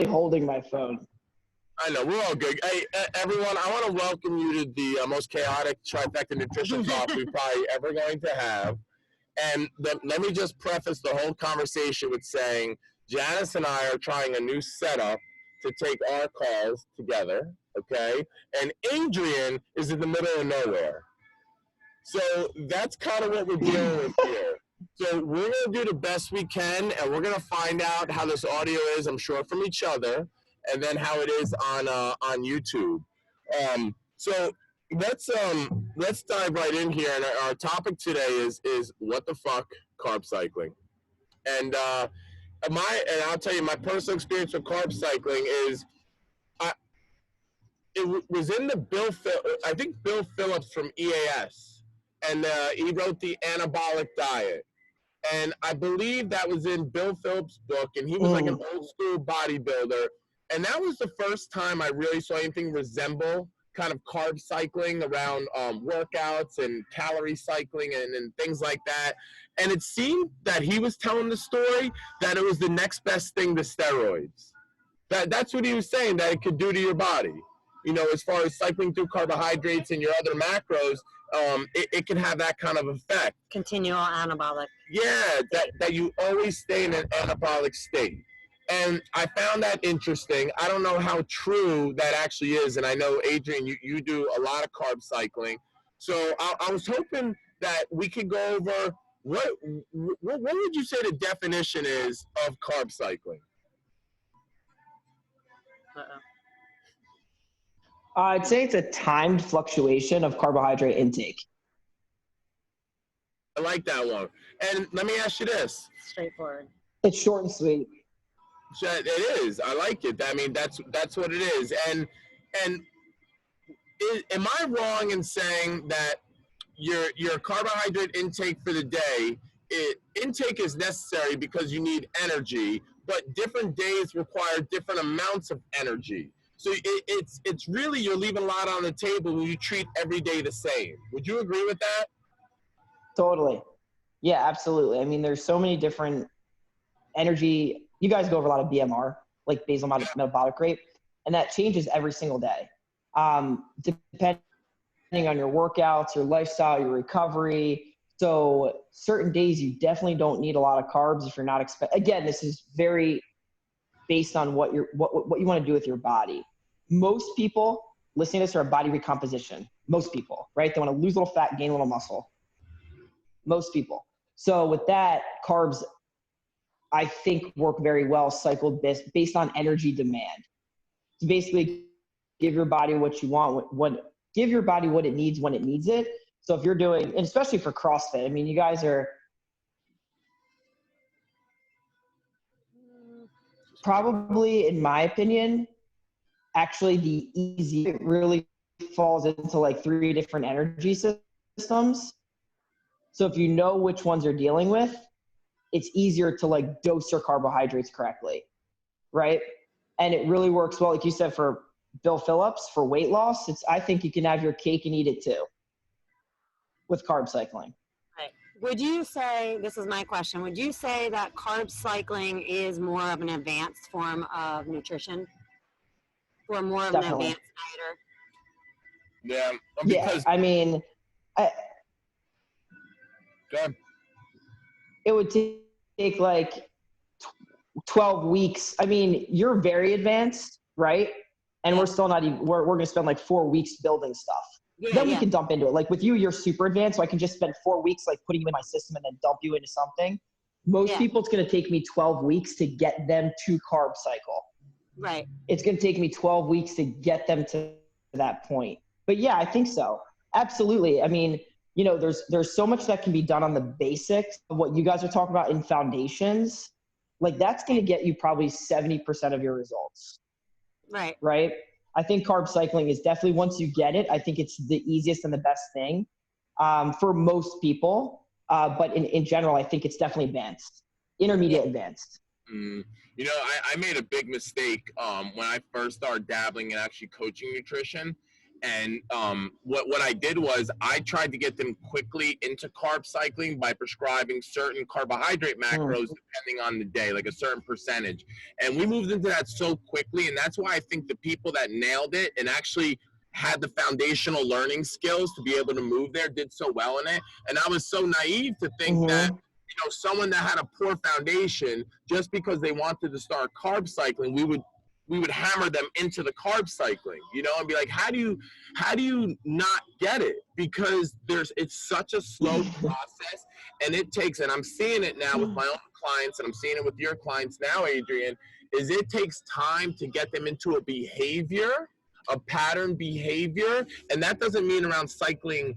holding my phone. I know, we're all good. Hey, everyone, I want to welcome you to the most chaotic Trifecta nutrition talk we're probably ever going to have. And let me just preface the whole conversation with saying Janice and I are trying a new setup to take our calls together, okay? And Adrian is in the middle of nowhere. So that's kind of what we're dealing with here. So we're going to do the best we can, and we're going to find out how this audio is, I'm sure, from each other, and then how it is on YouTube. So let's dive right in here. And our topic today is what the fuck carb cycling. And I'll tell you, my personal experience with carb cycling is it was in the I think Bill Phillips from EAS, and he wrote the Anabolic Diet. And I believe that was in Bill Phillips' book, and he was like an old school bodybuilder. And that was the first time I really saw anything resemble kind of carb cycling around workouts and calorie cycling and things like that. And it seemed that he was telling the story that it was the next best thing to steroids. That's what he was saying, that it could do to your body. You know, as far as cycling through carbohydrates and your other macros, it can have that kind of effect. Continual anabolic. Yeah, that you always stay in an anabolic state. And I found that interesting. I don't know how true that actually is. And I know, Adrian, you do a lot of carb cycling. So I was hoping that we could go over what would you say the definition is of carb cycling? I'd say it's a timed fluctuation of carbohydrate intake. I like that one. And let me ask you this. Straightforward. It's short and sweet. It is. I like it. I mean, that's what it is. And am I wrong in saying that your carbohydrate intake for the day, intake is necessary because you need energy, but different days require different amounts of energy. So it's really, you're leaving a lot on the table when you treat every day the same. Would you agree with that? Totally. Yeah, absolutely. I mean, there's so many different energy. You guys go over a lot of BMR, like basal metabolic rate, and that changes every single day. Depending on your workouts, your lifestyle, your recovery. So certain days you definitely don't need a lot of carbs if you're not again, this is very based on what you want to do with your body. Most people listening to this are a body recomposition. Most people, right? They want to lose a little fat, gain a little muscle. Most people. So with that, carbs, I think, work very well cycled based on energy demand. So basically, give your body what you want, give your body what it needs when it needs it. So if you're doing, and especially for CrossFit, I mean, you guys are probably, in my opinion, actually the easy. It really falls into like 3 different energy systems. So if you know which ones you're dealing with, it's easier to like dose your carbohydrates correctly, right? And it really works well, like you said, for Bill Phillips, for weight loss. I think you can have your cake and eat it too with carb cycling. Right. Would you say, this is my question, would you say that carb cycling is more of an advanced form of nutrition? Or more of Definitely. an advanced dieter? Yeah. Because, yeah, I mean, go ahead. It would take like 12 weeks. I mean, you're very advanced, right? And we're still not even, we're going to spend like 4 weeks building stuff. Then we can dump into it. Like with you, you're super advanced. So I can just spend 4 weeks like putting you in my system and then dump you into something. Most people, it's going to take me 12 weeks to get them to carb cycle. Right. It's going to take me 12 weeks to get them to that point. But yeah, I think so. Absolutely. I mean, you know, there's so much that can be done on the basics of what you guys are talking about in foundations. Like that's going to get you probably 70% of your results. Right. Right. I think carb cycling is definitely, once you get it, I think it's the easiest and the best thing for most people. But in general, I think it's definitely advanced, intermediate advanced. You know, I made a big mistake when I first started dabbling in actually coaching nutrition. And what I did was I tried to get them quickly into carb cycling by prescribing certain carbohydrate macros depending on the day, like a certain percentage. And we moved into that so quickly, and that's why I think the people that nailed it and actually had the foundational learning skills to be able to move there did so well in it. And I was so naive to think that, you know, someone that had a poor foundation, just because they wanted to start carb cycling, we would hammer them into the carb cycling, you know, and be like, how do you not get it? Because it's such a slow process, and it takes, and I'm seeing it now with my own clients, and I'm seeing it with your clients now, Adrian, is it takes time to get them into a behavior, a pattern behavior. And that doesn't mean around cycling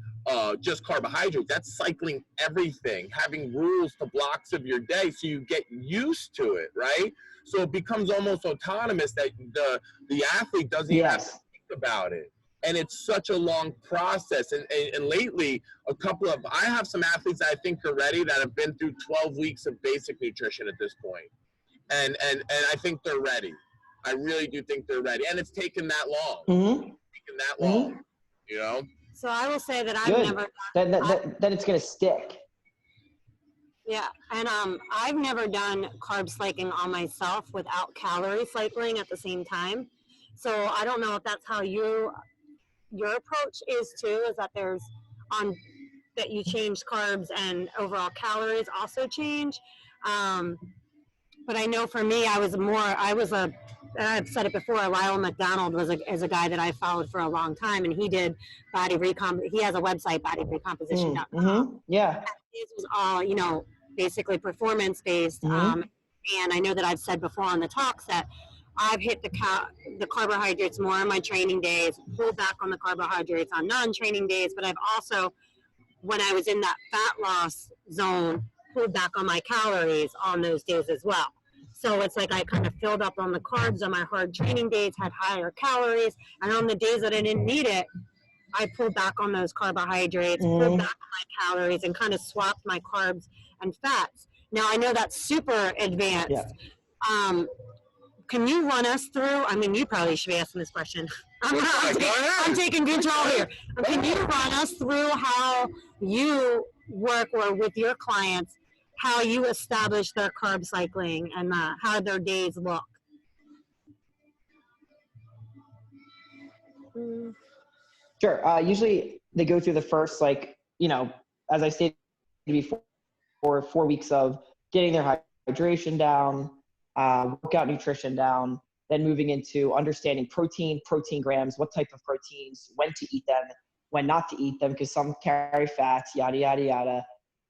just carbohydrates. That's cycling everything, having rules to blocks of your day so you get used to it, right? So it becomes almost autonomous that the athlete doesn't even have to think about it. And it's such a long process. And lately, I have some athletes that I think are ready that have been through 12 weeks of basic nutrition at this point. And I think they're ready. I really do think they're ready. And it's taken that long. You know? So I will say that I've never that it's going to stick. Yeah, and I've never done carb cycling on myself without calorie cycling at the same time. So I don't know if that's how your approach is too, is that that you change carbs and overall calories also change. But I know for me, I've said it before, Lyle McDonald is a guy that I followed for a long time, and he did he has a website, bodyrecomposition.com. Yeah. His was all, you know, basically performance based. And I know that I've said before on the talks that I've hit the carbohydrates more on my training days, pulled back on the carbohydrates on non-training days, but I've also, when I was in that fat loss zone, pulled back on my calories on those days as well. So it's like I kind of filled up on the carbs on my hard training days, had higher calories, and on the days that I didn't need it, I pulled back on those carbohydrates, pulled back on my calories, and kind of swapped my carbs and fats. Now, I know that's super advanced. Yeah. Can you run us through? I mean, you probably should be asking this question. I'm taking control here. Can you run us through how you work or with your clients, how you establish their carb cycling and how their days look? Sure. Usually they go through the first, like, you know, as I stated before, 4 weeks of getting their hydration down, workout nutrition down, then moving into understanding protein grams, what type of proteins, when to eat them, when not to eat them, because some carry fats, yada, yada, yada.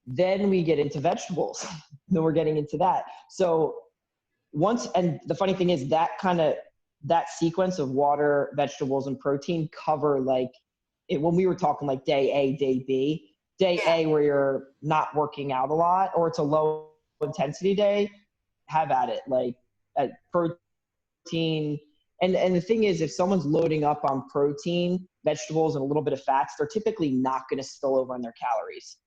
Then we get into vegetables. Then we're getting into that. So and the funny thing is that sequence of water, vegetables, and protein cover when we were talking like day A, day B, day A where you're not working out a lot or it's a low intensity day, have at it. Like at protein. And the thing is, if someone's loading up on protein, vegetables, and a little bit of fats, they're typically not going to spill over on their calories.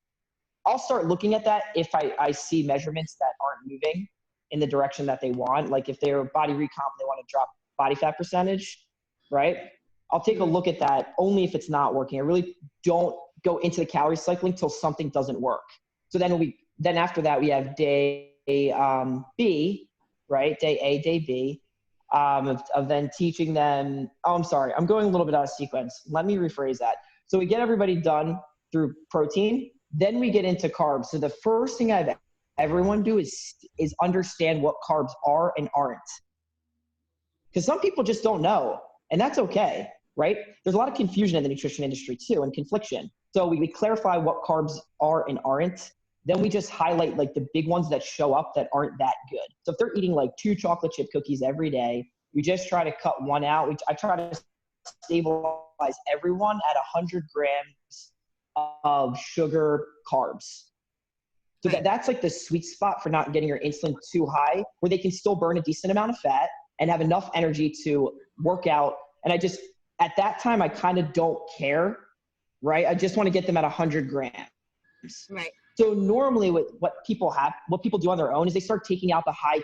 I'll start looking at that if I see measurements that aren't moving in the direction that they want. Like if they're body recomp, they want to drop body fat percentage, right? I'll take a look at that only if it's not working. I really don't go into the calorie cycling till something doesn't work. So then after that, we have day B, right? Day A, day B, of then teaching them. Oh, I'm sorry. I'm going a little bit out of sequence. Let me rephrase that. So we get everybody done through protein. Then we get into carbs. So the first thing I've everyone do is understand what carbs are and aren't. Because some people just don't know, and that's okay, right? There's a lot of confusion in the nutrition industry too, and confliction. So we clarify what carbs are and aren't. Then we just highlight like the big ones that show up that aren't that good. So if they're eating like 2 chocolate chip cookies every day, we just try to cut one out. I try to stabilize everyone at 100 grams of sugar carbs. So that's like the sweet spot for not getting your insulin too high, where they can still burn a decent amount of fat and have enough energy to work out. And at that time, I kind of don't care, right? I just want to get them at 100 grams. Right. So normally what people do on their own is they start taking out the high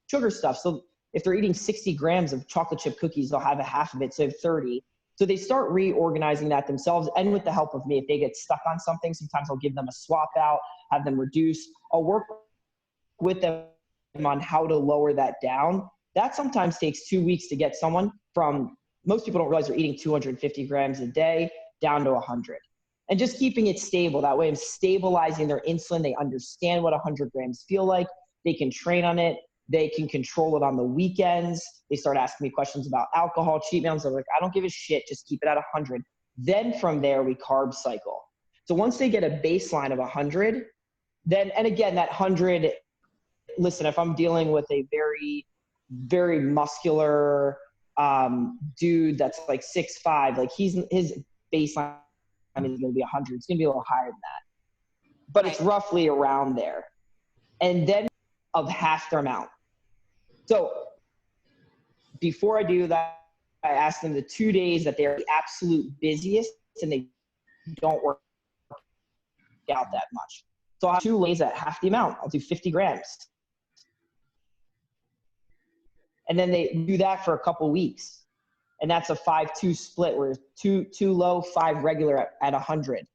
sugar stuff. So if they're eating 60 grams of chocolate chip cookies, they'll have a half of it, so 30. So they start reorganizing that themselves, and with the help of me. If they get stuck on something, sometimes I'll give them a swap out, have them reduce. I'll work with them on how to lower that down. That sometimes takes 2 weeks to get someone from, most people don't realize they're eating 250 grams a day down to 100. And just keeping it stable. That way I'm stabilizing their insulin. They understand what 100 grams feel like. They can train on it. They can control it on the weekends. They start asking me questions about alcohol, cheat meals. I'm like, I don't give a shit. Just keep it at 100. Then from there, we carb cycle. So once they get a baseline of 100, then, and again, that 100, listen, if I'm dealing with a very, very muscular dude that's like 6'5", like his baseline is going to be 100. It's going to be a little higher than that. But it's roughly around there. And then of half their amount. So before I do that, I ask them the 2 days that they're the absolute busiest and they don't work out that much. So I'll have 2 days at half the amount. I'll do 50 grams. And then they do that for a couple weeks. And that's a 5-2 split where two low, 5 regular at 100.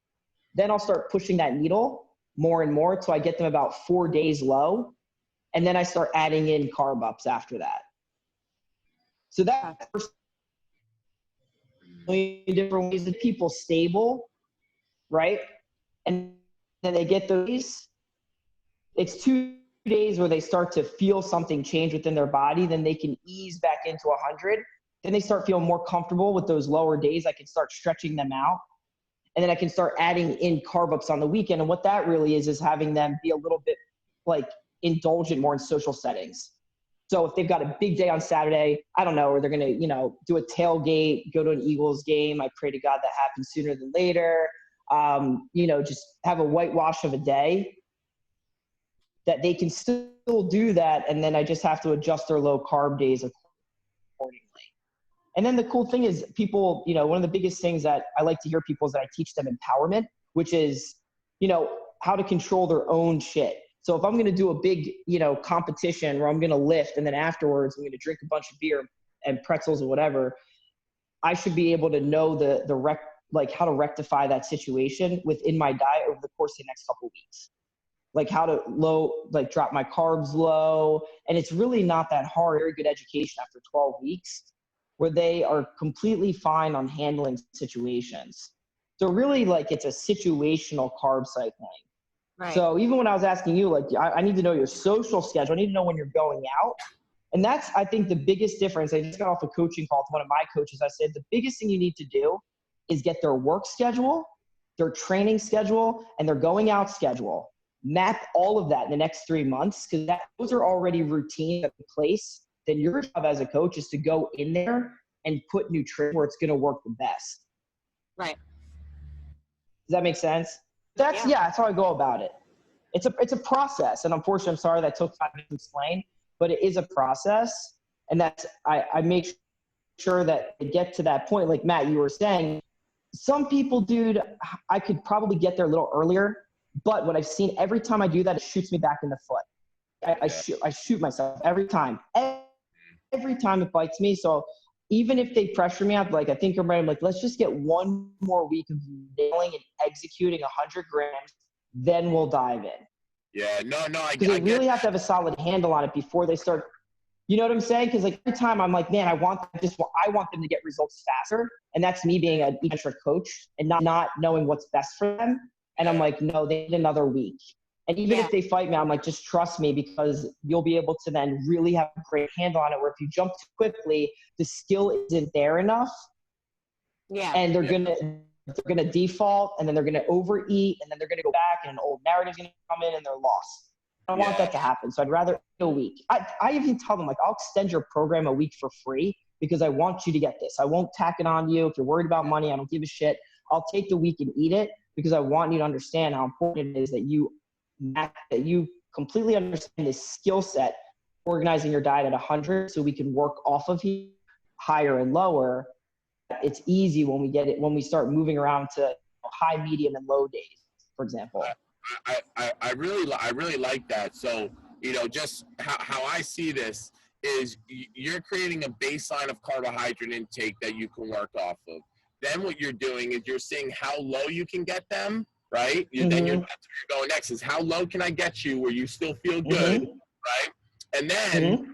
Then I'll start pushing that needle more and more till I get them about 4 days low. And then I start adding in carb ups after that. So that's different ways to keep people stable, right? And then they get those. It's 2 days where they start to feel something change within their body. Then they can ease back into 100. Then they start feeling more comfortable with those lower days. I can start stretching them out. And then I can start adding in carb ups on the weekend. And what that really is having them be a little bit like indulgent more in social settings. So if they've got a big day on Saturday, I don't know, or they're going to, do a tailgate, go to an Eagles game. I pray to God that happens sooner than later. Just have a whitewash of a day that they can still do that. And then I just have to adjust their low carb days accordingly. And then the cool thing is people, one of the biggest things that I like to hear people is that I teach them empowerment, which is, how to control their own shit. So if I'm going to do a big, competition where I'm going to lift and then afterwards I'm going to drink a bunch of beer and pretzels or whatever, I should be able to know how to rectify that situation within my diet over the course of the next couple of weeks. Like how to drop my carbs low. And it's really not that hard. Very good education after 12 weeks where they are completely fine on handling situations. So really it's a situational carb cycling. Right. So even when I was asking you, I need to know your social schedule. I need to know when you're going out. And that's, I think, the biggest difference. I just got off a coaching call to one of my coaches. I said, the biggest thing you need to do is get their work schedule, their training schedule, and their going out schedule. Map all of that in the next 3 months because those are already routines in place. Then your job as a coach is to go in there and put nutrition where it's going to work the best. Right. Does that make sense? That's how I go about it. It's a process. And unfortunately, I'm sorry that took time to explain, but it is a process. And that's, I make sure that they get to that point. Like Matt, you were saying, some people, dude, I could probably get there a little earlier, but what I've seen every time I do that, it shoots me back in the foot. I shoot myself every time. Every time it bites me. So even if they pressure me up, I think I'm ready. I'm like, let's just get 1 more week of nailing and executing 100 grams, then we'll dive in. Yeah, no, because they really have to have a solid handle on it before they start. You know what I'm saying? Because every time I'm like, man, I want them to get results faster, and that's me being an eccentric coach and not knowing what's best for them. And I'm like, no, they need another week. And even if they fight me, I'm like, just trust me because you'll be able to then really have a great handle on it. Where if you jump too quickly, the skill isn't there enough. Yeah. And they're gonna default, and then they're gonna overeat, and then they're gonna go back, and an old narrative's gonna come in, and they're lost. I don't want that to happen. So I'd rather a week. I even tell them I'll extend your program a week for free because I want you to get this. I won't tack it on you. If you're worried about money, I don't give a shit. I'll take the week and eat it because I want you to understand how important it is that you completely understand this skill set, organizing your diet at 100 so we can work off of here, higher and lower. It's easy when we start moving around to high, medium, and low days, for example. I really like that. So, just how I see this is you're creating a baseline of carbohydrate intake that you can work off of. then what you're doing is you're seeing how low you can get them, right? Then that's where you're going next, is how low can I get you where you still feel good, right? And then let me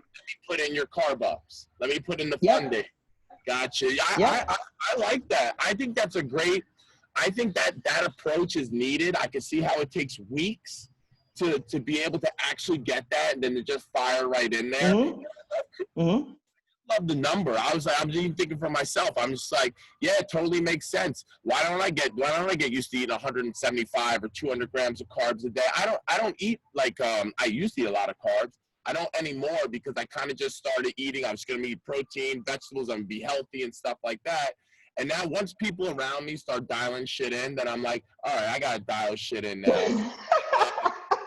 put in your carb ups. Let me put in the fun day. Gotcha. I like that. I think that's a great, I think that approach is needed. I can see how it takes weeks to be able to actually get that and then to just fire right in there. Love the number. I was even thinking for myself. I'm just like, yeah, it totally makes sense. Why don't I get used to eating 175 or 200 grams of carbs a day? I don't eat like I used to eat a lot of carbs. I don't anymore because I kind of just started eating. I was going to eat protein, vegetables, I'm going to be healthy and stuff like that. And now once people around me start dialing shit in, then I'm like, all right, I got to dial shit in now.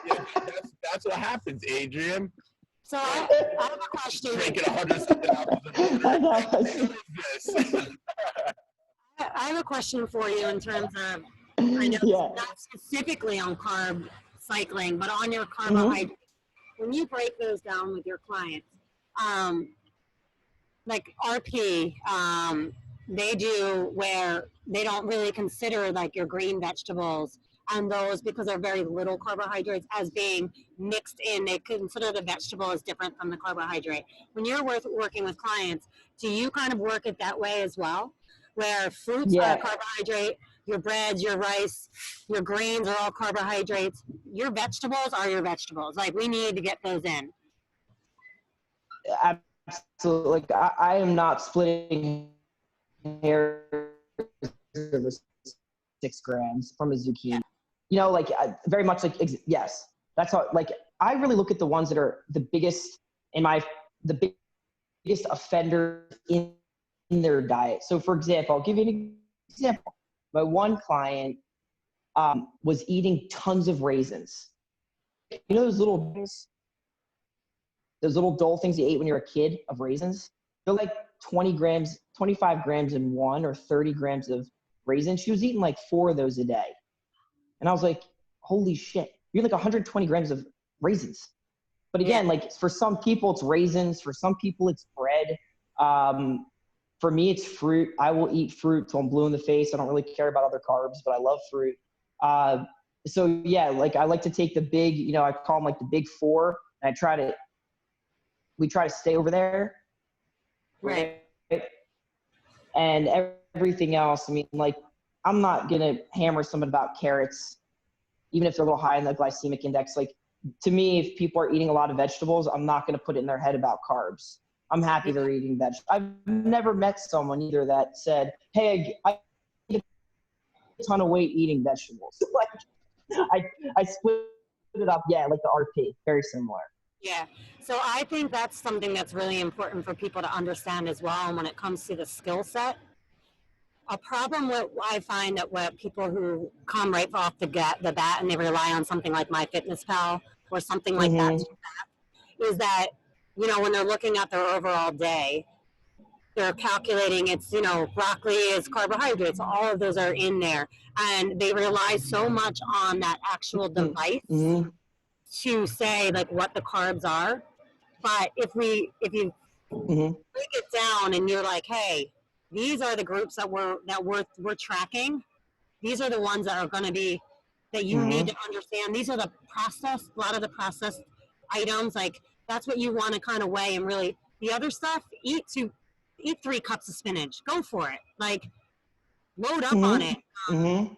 Yeah, that's what happens, Adrian. So I have a question. Drinking 100-something ounces of water. I have a question for you in terms of, I know not specifically on carb cycling, but on your carbohydrates. When you break those down with your clients, like RP, they do where they don't really consider like your green vegetables and those, because they're very little carbohydrates, as being mixed in. They consider the vegetable as different from the carbohydrate. When you're working with clients, do you kind of work it that way as well? Where fruits are carbohydrate, your breads, your rice, your grains are all carbohydrates. Your vegetables are your vegetables. Like, we need to get those in. Absolutely. Like, I am not splitting hairs over 6 grams from a zucchini. You know, like, very much like, yes, that's how, like, I really look at the ones that are the biggest the biggest offender in their diet. So for example, I'll give you an example. My one client was eating tons of raisins. You know those little dull things you ate when you were a kid of raisins? They're like 20 grams, 25 grams in one, or 30 grams of raisins. She was eating like 4 of those a day. And I was like, holy shit, you're like 120 grams of raisins. But again, like, for some people it's raisins, for some people it's bread. For me, it's fruit. I will eat fruit till I'm blue in the face. I don't really care about other carbs, but I love fruit. So yeah, like, I like to take the big, you know, I call them like the big 4, and we try to stay over there. Right. And everything else, I mean, like, I'm not going to hammer someone about carrots, even if they're a little high in the glycemic index. Like, to me, if people are eating a lot of vegetables, I'm not going to put it in their head about carbs. I'm happy they're eating vegetables. I've never met someone either that said, hey, I get a ton of weight eating vegetables. Like, I split it up. Yeah, like the RP, very similar. Yeah. So I think that's something that's really important for people to understand as well. And when it comes to the skill set, a problem with I find that what people who come right off the bat and they rely on something like MyFitnessPal or something like that is that, you know, when they're looking at their overall day, they're calculating it's, you know, broccoli is carbohydrates. All of those are in there. And they rely so much on that actual device to say, like, what the carbs are. But if you break it down and you're like, hey, these are the groups that we're tracking. These are the ones that are going to be that you need to understand. These are a lot of the processed items. Like, that's what you want to kind of weigh. And really, the other stuff, eat 3 cups of spinach. Go for it. Like, load up on it. Don't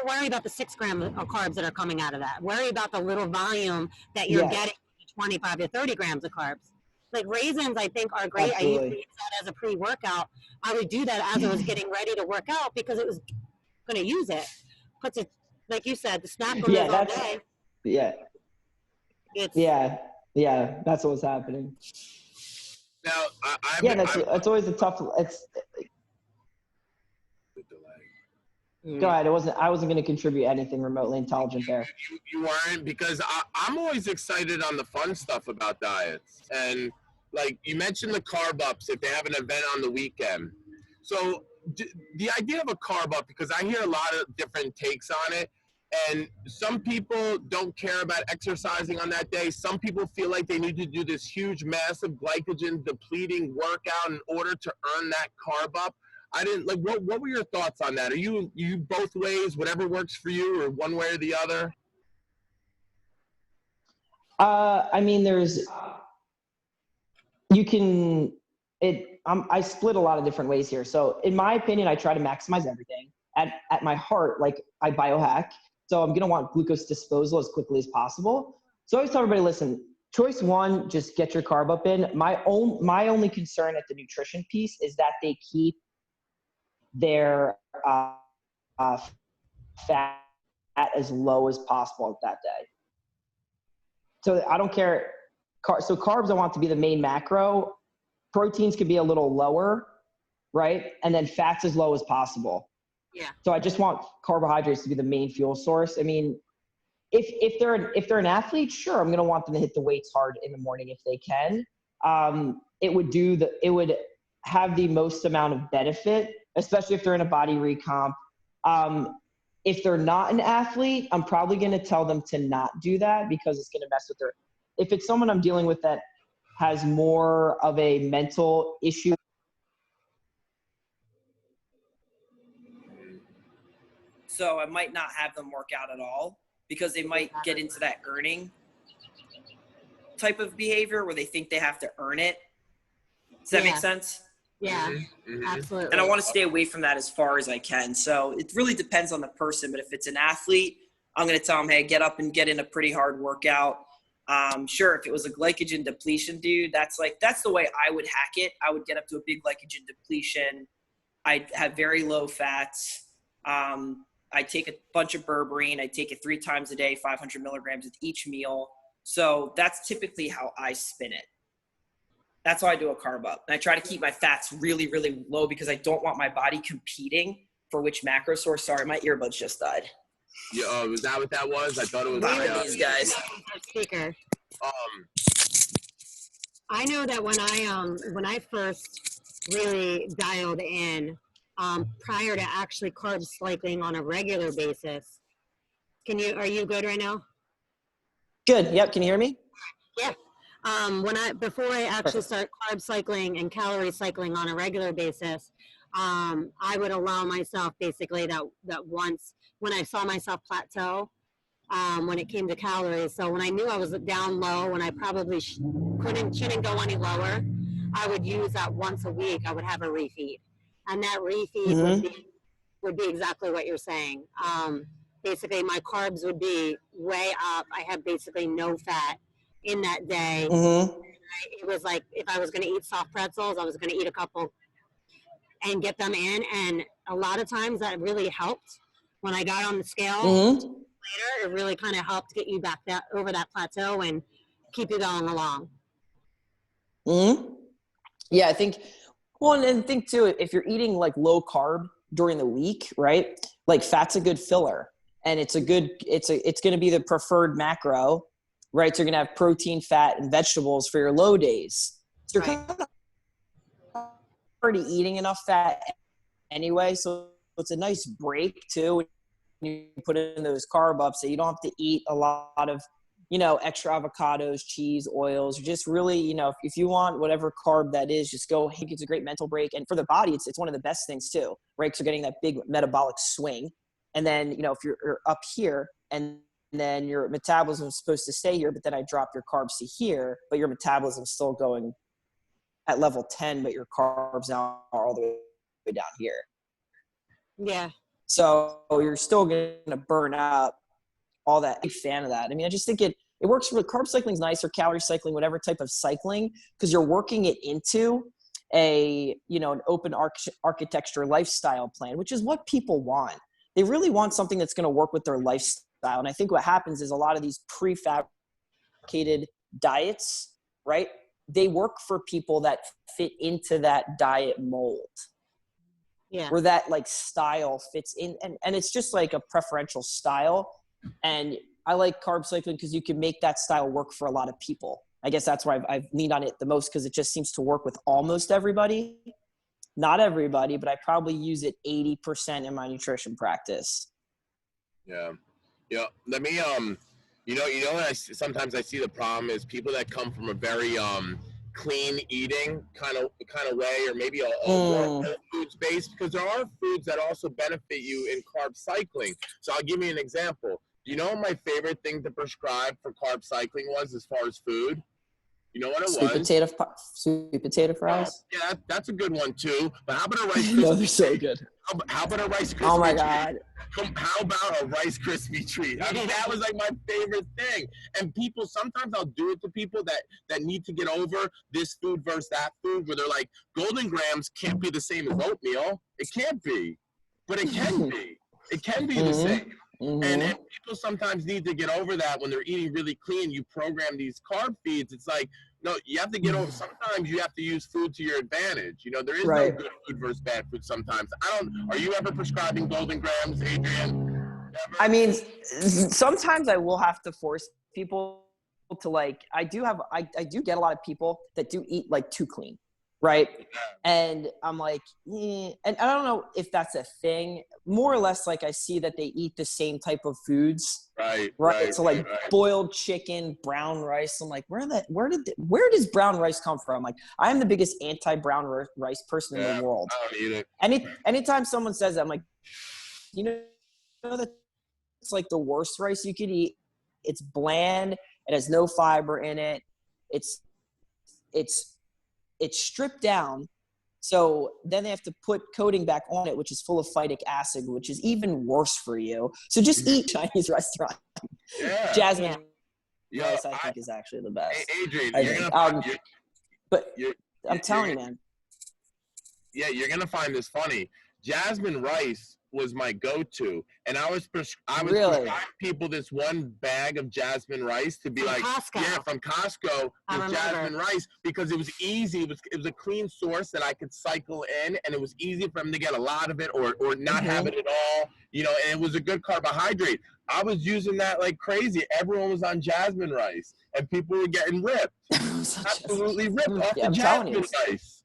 worry about the 6 grams of carbs that are coming out of that. Worry about the little volume that you're getting, 25 to 30 grams of carbs. Like, raisins, I think, are great. Absolutely. I used to use that as a pre-workout. I would do that as I was getting ready to work out because it was going to use it. Puts it, like you said, the snack on those all day. Yeah, that's what was happening. Now, that's always a tough. Go ahead. I wasn't going to contribute anything remotely intelligent there. You weren't, because I'm always excited on the fun stuff about diets. And like you mentioned, the carb ups if they have an event on the weekend. So the idea of a carb up, because I hear a lot of different takes on it. And some people don't care about exercising on that day. Some people feel like they need to do this huge, massive glycogen depleting workout in order to earn that carb up. I didn't like. What were your thoughts on that? Are you both ways, whatever works for you, or one way or the other? I mean, I split a lot of different ways here. So in my opinion, I try to maximize everything. At my heart, like I biohack. So I'm going to want glucose disposal as quickly as possible. So I always tell everybody, listen, choice one, just get your carb up in. My only concern at the nutrition piece is that they keep their fat as low as possible that day. So I don't care. So carbs, I want to be the main macro. Proteins could be a little lower, right? And then fats as low as possible. Yeah. So I just want carbohydrates to be the main fuel source. I mean, if they're an athlete, sure, I'm going to want them to hit the weights hard in the morning if they can. It would have the most amount of benefit, especially if they're in a body recomp. If they're not an athlete, I'm probably going to tell them to not do that because it's going to mess with their. If it's someone I'm dealing with that has more of a mental issue. So I might not have them work out at all because they might get into that earning type of behavior where they think they have to earn it. Does that make sense? Yeah, absolutely. And I want to stay away from that as far as I can. So it really depends on the person. But if it's an athlete, I'm going to tell them, hey, get up and get in a pretty hard workout. Sure, if it was a glycogen depletion, dude, that's the way I would hack it. I would get up to a big glycogen depletion. I'd have very low fats. I take a bunch of berberine. I take it 3 times a day, 500 milligrams with each meal. So that's typically how I spin it. That's how I do a carb up. And I try to keep my fats really, really low because I don't want my body competing for which macro source. Sorry, my earbuds just died. Yeah, was that what that was? I thought it was these guys. Speaker. I know that when I first really dialed in, prior to actually carb cycling on a regular basis, are you good right now? Good. Yep. Can you hear me? Yeah. Before I actually start carb cycling and calorie cycling on a regular basis, I would allow myself basically that once when I saw myself plateau, when it came to calories. So when I knew I was down low, when I probably shouldn't go any lower, I would use that once a week. I would have a refeed, and that refeed would be exactly what you're saying. Basically, my carbs would be way up. I had basically no fat in that day. It was like if I was going to eat soft pretzels, I was going to eat a couple and get them in. And a lot of times that really helped. When I got on the scale later, it really kind of helped get you back over that plateau and keep you going along. Yeah, I think. Well, and think too, if you're eating like low carb during the week, right? Like fat's a good filler, and it's going to be the preferred macro, right? So you're going to have protein, fat, and vegetables for your low days. So you're kind of already eating enough fat anyway, so it's a nice break too when you put in those carb ups that you don't have to eat a lot of, extra avocados, cheese, oils. You're just really, if you want whatever carb that is, just go. I think it's a great mental break. And for the body, it's one of the best things too, right? Because you're getting that big metabolic swing. And then, if you're up here and then your metabolism is supposed to stay here, but then I drop your carbs to here, but your metabolism's still going at level 10, but your carbs now are all the way down here. Yeah. So you're still going to burn up all that. Big fan of that. I mean, I just think it works for carb cycling is nice, or calorie cycling, whatever type of cycling, because you're working it into an open architecture lifestyle plan, which is what people want. They really want something that's going to work with their lifestyle. And I think what happens is a lot of these prefabricated diets, right? They work for people that fit into that diet mold. Yeah. Where that like style fits in. And it's just like a preferential style. And I like carb cycling because you can make that style work for a lot of people. I guess that's why I've leaned on it the most, because it just seems to work with almost everybody. Not everybody, but I probably use it 80% in my nutrition practice. Yeah. Let me, sometimes I see the problem is people that come from a very clean eating kind of way, or maybe a whole food foods based, because there are foods that also benefit you in carb cycling. So I'll give you an example. Do you know what my favorite thing to prescribe for carb cycling was as far as food? You know what it was? Sweet potato fries. Yeah, that's a good one too. But how about a Rice No, Krispie they're so treat? good. How about a Rice Krispie treat? Oh my God. How about a Rice Krispie treat? I mean, that was like my favorite thing. And people, sometimes I'll do it to people that need to get over this food versus that food, where they're like, Golden Grams can't be the same as oatmeal. It can't be, but it can be. It can be the same. And people sometimes need to get over that when they're eating really clean. You program these carb feeds. It's like, no, you have to get over. Sometimes you have to use food to your advantage. You know, there is no good food versus bad food sometimes. Are you ever prescribing Golden Grams, Adrian? Ever? I mean, sometimes I will have to force people to like, I do get a lot of people that do eat like too clean. Right. And I'm like, and I don't know if that's a thing. More or less, like I see that they eat the same type of foods. Right. So like boiled chicken, brown rice. I'm like, where does brown rice come from? Like, I am the biggest anti-brown rice person in the world. I don't eat it. Anytime someone says that, I'm like, you know that it's like the worst rice you could eat. It's bland. It has no fiber in it. It's stripped down, so then they have to put coating back on it, which is full of phytic acid, which is even worse for you. So just eat Chinese restaurant. Yeah. Jasmine rice, I think, is actually the best. Adrian, I'm telling you, man. Yeah, you're gonna find this funny. Jasmine rice was my go-to, and I was prescribing people this one bag of jasmine rice to be from like, Costco. From Costco, with jasmine rice, because it was easy. It was a clean source that I could cycle in, and it was easy for them to get a lot of it or not have it at all. You know, and it was a good carbohydrate. I was using that like crazy. Everyone was on jasmine rice, and people were getting ripped, absolutely ripped off the jasmine rice.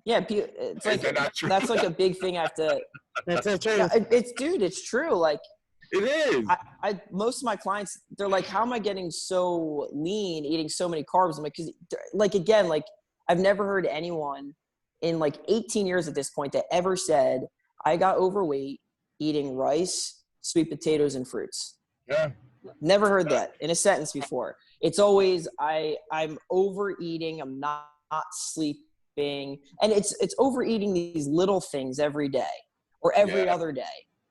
Yeah, it's like that's like a big thing I have to. That's so true. Yeah, it's true. Like it is. I most of my clients, they're like, "How am I getting so lean, eating so many carbs?" I'm like, because like again, like I've never heard anyone in like 18 years at this point that ever said I got overweight eating rice, sweet potatoes, and fruits. Yeah. Never heard that in a sentence before. It's always I'm overeating. I'm not sleeping. And it's overeating these little things every day or every other day,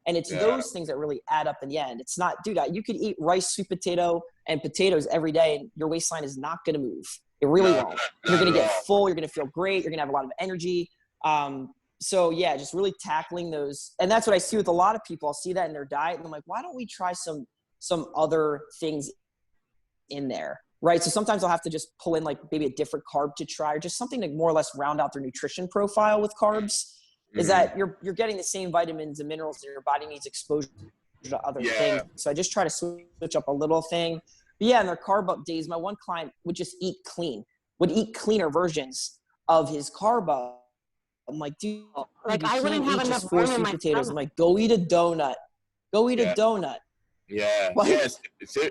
and it's those things that really add up in the end. It's not, dude, you could eat rice, sweet potato, and potatoes every day, and your waistline is not going to move. It really won't. You're going to get full. You're going to feel great. You're going to have a lot of energy. So yeah, just really tackling those, and that's what I see with a lot of people. I'll see that in their diet, and I'm like, why don't we try some other things in there? Right. So sometimes I'll have to just pull in like maybe a different carb to try, or just something to more or less round out their nutrition profile with carbs. Is that you're getting the same vitamins and minerals that your body needs exposure to other things. So I just try to switch up a little thing. But yeah, in their carb up days, my one client would just eat cleaner versions of his carb up. I'm like, dude, like I wouldn't have enough room in my potatoes. I'm like, go eat a donut. Go eat a donut. Yeah. Like, yes.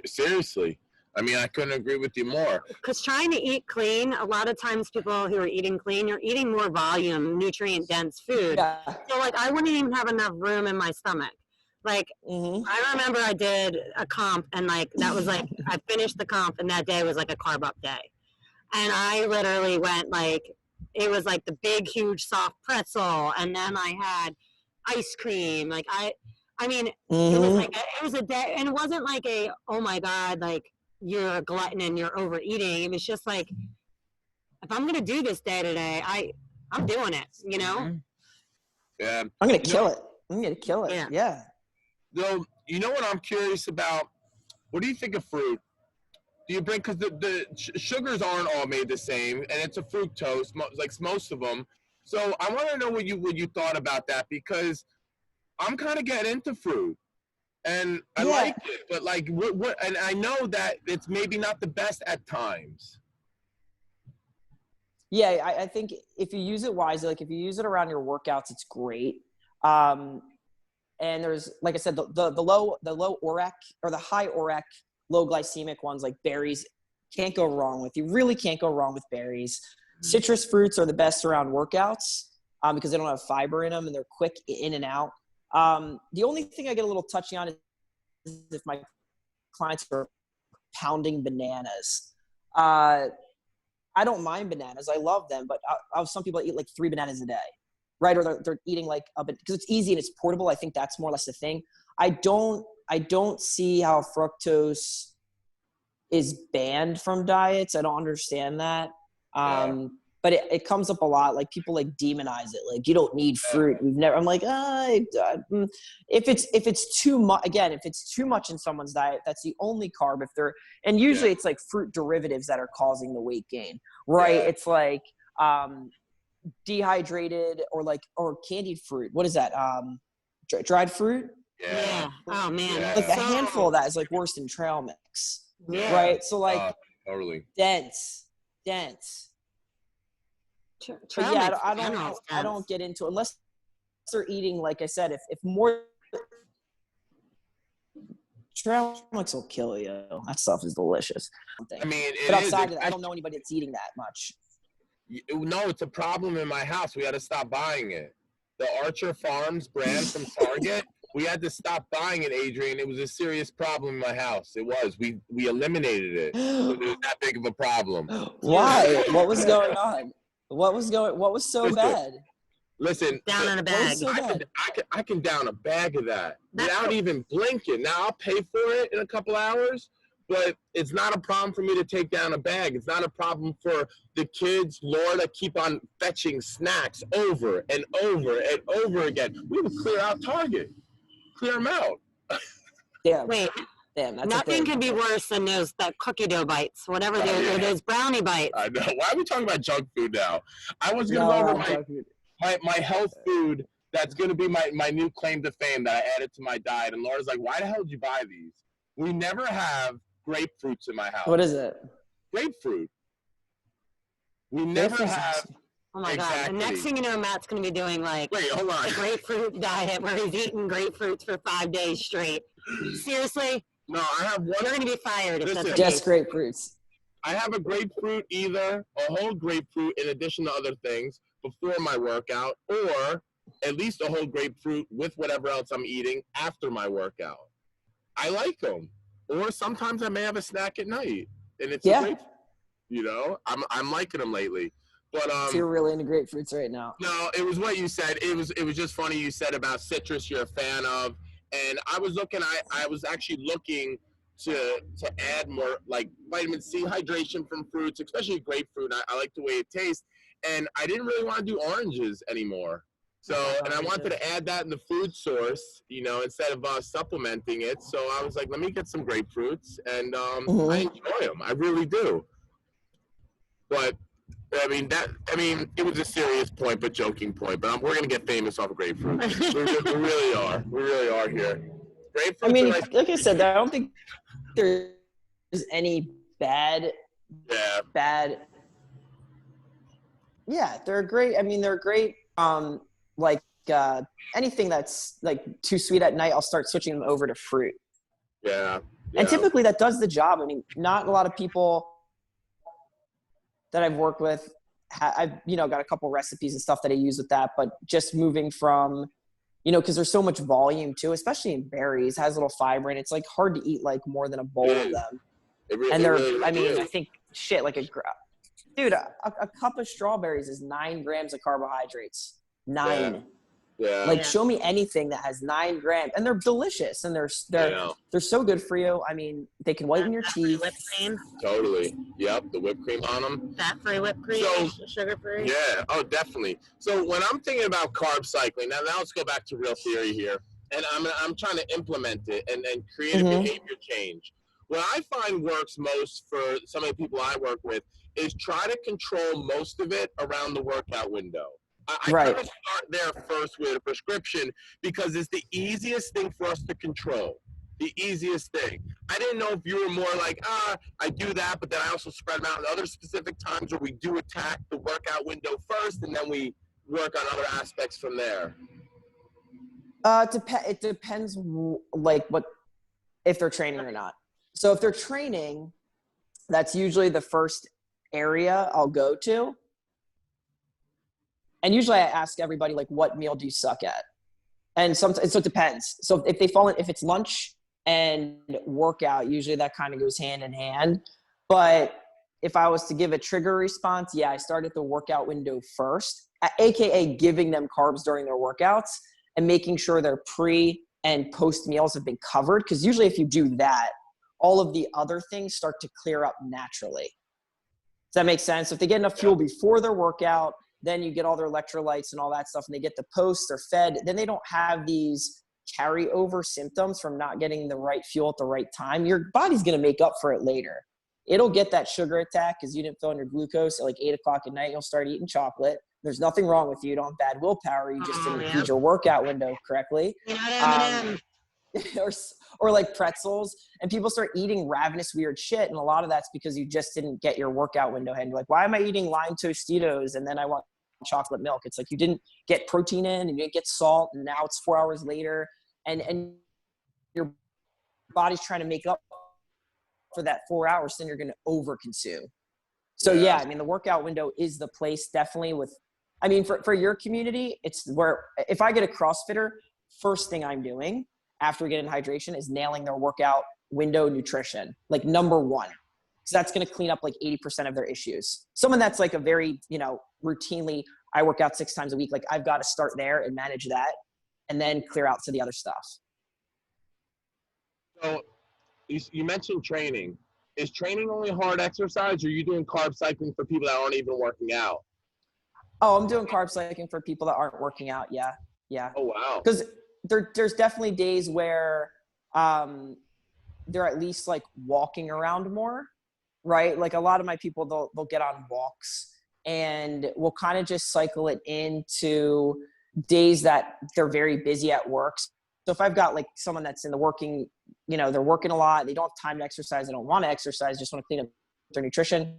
Seriously. I mean, I couldn't agree with you more. Because trying to eat clean, a lot of times people who are eating clean, you're eating more volume, nutrient-dense food. Yeah. So, like, I wouldn't even have enough room in my stomach. Like, I remember I did a comp, and, like, that was, like, I finished the comp, and that day was, like, a carb-up day. And I literally went, like, it was, like, the big, huge, soft pretzel, and then I had ice cream. Like, I mean, it was, like, it was a day, and it wasn't, like, oh, my God, like, you're a glutton and you're overeating. It was just like, if I'm going to do this day to day, I'm doing it, you know? Yeah. I'm going to kill it. I'm going to kill it. Yeah. So, you know what I'm curious about? What do you think of fruit? Do you bring, because the sugars aren't all made the same, and it's a fructose, like most of them. So I want to know what you thought about that, because I'm kind of getting into fruit. And I like it, but like, what? And I know that it's maybe not the best at times. Yeah, I think if you use it wisely, like if you use it around your workouts, it's great. And there's, like I said, the low ORAC or the high ORAC, low glycemic ones like berries, can't go wrong with. You really can't go wrong with berries. Citrus fruits are the best around workouts. because they don't have fiber in them and they're quick in and out. The only thing I get a little touchy on is if my clients are pounding bananas. I don't mind bananas. I love them, but some people eat like 3 bananas a day, right? Or they're eating like because it's easy and it's portable. I think that's more or less the thing. I don't see how fructose is banned from diets. I don't understand that. But it comes up a lot. Like people like demonize it. Like you don't need fruit. I'm like, if it's too much, again, if it's too much in someone's diet, that's the only carb. And usually it's like fruit derivatives that are causing the weight gain, right? Yeah. It's like dehydrated or candied fruit. What is that? Dried fruit? Yeah. Oh man. Yeah. Like a handful of that is like worse than trail mix. Yeah. Right. So like totally dense. But yeah, I don't get into it unless they're eating, like I said, if more trail mix will kill you. That stuff is delicious. I mean, but outside of that, I don't know anybody that's eating that much. No, it's a problem in my house. We had to stop buying it. The Archer Farms brand from Target, we had to stop buying it, Adrian. It was a serious problem in my house. It was. We eliminated it. It was that big of a problem. Why? What was going on? What was so bad? Listen, down in a bag. I can down a bag of that without even blinking. Now I'll pay for it in a couple hours, but it's not a problem for me to take down a bag. It's not a problem for the kids, Laura, to keep on fetching snacks over and over and over again. We would clear out Target. Clear them out. Damn. Wait. Damn, that's nothing can be worse than that cookie dough bites, whatever or those brownie bites. I know. Why are we talking about junk food now? I was going to go over my health food that's going to be my new claim to fame that I added to my diet. And Laura's like, why the hell did you buy these? We never have grapefruits in my house. What is it? Grapefruit. We never have. Oh my God. The next thing you know, Matt's going to be doing a grapefruit diet where he's eating grapefruits for 5 days straight. Seriously? No, I have one. You're going to be fired if that's the just grapefruits. I have a grapefruit, either a whole grapefruit in addition to other things before my workout, or at least a whole grapefruit with whatever else I'm eating after my workout. I like them. Or sometimes I may have a snack at night, and it's a grapefruit. You know, I'm liking them lately. But so you're really into grapefruits right now. No, it was what you said. It was just funny you said about citrus you're a fan of. And I was actually looking to add more like vitamin C hydration from fruits, especially grapefruit. I like the way it tastes. And I didn't really want to do oranges anymore. So, and I wanted to add that in the food source, instead of supplementing it. So I was like, let me get some grapefruits, and I enjoy them. I really do. But it was a serious point, but joking point. But we're gonna get famous off of grapefruit. we really are. We really are here. Grapefruits. Like I said, I don't think there's any bad. Yeah. Bad. Yeah, they're great. They're great. Anything that's like too sweet at night, I'll start switching them over to fruit. Yeah. And typically that does the job. Not a lot of people that I've worked with, I've got a couple recipes and stuff that I use with that, but just moving from, because there's so much volume too, especially in berries, has a little fiber, and it's like hard to eat like more than a bowl of them. I think a cup of strawberries is 9 grams of carbohydrates. 9. Yeah. Show me anything that has 9 grams, and they're delicious, and they're so good for you. They can whiten your teeth. Whipped cream. Totally. Yep, the whipped cream on them. Fat-free whipped cream, sugar-free. Yeah. Oh, definitely. So when I'm thinking about carb cycling, now let's go back to real theory here, and I'm trying to implement it and create a behavior change. What I find works most for some of the people I work with is try to control most of it around the workout window. I kind of start there first with a prescription because it's the easiest thing for us to control. The easiest thing. I didn't know if you were more like, I do that, but then I also spread them out in other specific times where we do attack the workout window first, and then we work on other aspects from there. It depends, if they're training or not. So if they're training, that's usually the first area I'll go to. And usually I ask everybody, like, what meal do you suck at? And sometimes, so it depends. So if if it's lunch and workout, usually that kind of goes hand in hand. But if I was to give a trigger response, yeah, I start at the workout window first, AKA giving them carbs during their workouts and making sure their pre and post meals have been covered. Because usually if you do that, all of the other things start to clear up naturally. Does that make sense? If they get enough fuel before their workout, then you get all their electrolytes and all that stuff, and they get the post, they're fed, then they don't have these carryover symptoms from not getting the right fuel at the right time. Your body's going to make up for it later. It'll get that sugar attack because you didn't fill in your glucose at like 8 o'clock at night. You'll start eating chocolate. There's nothing wrong with you. You don't have bad willpower. You just didn't feed your workout window correctly. Or like pretzels, and people start eating ravenous weird shit, and a lot of that's because you just didn't get your workout window in. You're like, why am I eating lime Tostitos and then I want chocolate milk? It's like you didn't get protein in and you didn't get salt, and now it's 4 hours later, and your body's trying to make up for that 4 hours, then you're going to overconsume. So yeah, I mean, the workout window is the place, definitely. With, I mean, for your community, it's where if I get a CrossFitter, first thing I'm doing after getting hydration is nailing their workout window nutrition, like number one. So that's going to clean up like 80% of their issues. Someone that's like a very, routinely, I work out 6 times a week. Like I've got to start there and manage that and then clear out to the other stuff. So you mentioned training. Is training only hard exercise, or are you doing carb cycling for people that aren't even working out? Oh, I'm doing carb cycling for people that aren't working out. Yeah. Oh, wow. Because there's definitely days where they're at least like walking around more, right? Like a lot of my people, they'll get on walks, and we'll kind of just cycle it into days that they're very busy at work. So if I've got like someone that's in the working, they're working a lot, they don't have time to exercise, they don't want to exercise, just want to clean up their nutrition.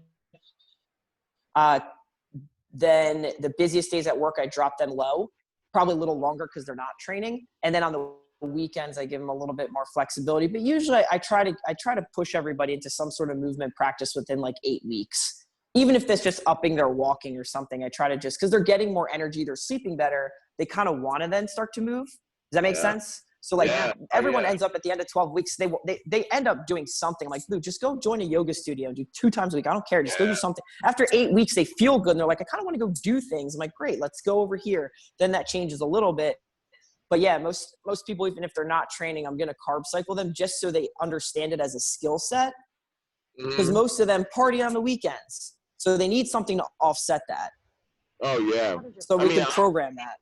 Then the busiest days at work, I drop them low, probably a little longer because they're not training. And then on the weekends, I give them a little bit more flexibility. But usually I try to push everybody into some sort of movement practice within like 8 weeks. Even if that's just upping their walking or something, I try to just, because they're getting more energy, they're sleeping better, they kind of want to then start to move. Does that make sense? So like everyone ends up at the end of 12 weeks, they end up doing something. Like, dude, just go join a yoga studio and do 2 times a week. I don't care. Just go do something. After 8 weeks, they feel good. And they're like, I kind of want to go do things. I'm like, great, let's go over here. Then that changes a little bit. But yeah, most people, even if they're not training, I'm going to carb cycle them just so they understand it as a skill set. Because most of them party on the weekends. So they need something to offset that. Oh, yeah. So we can program that.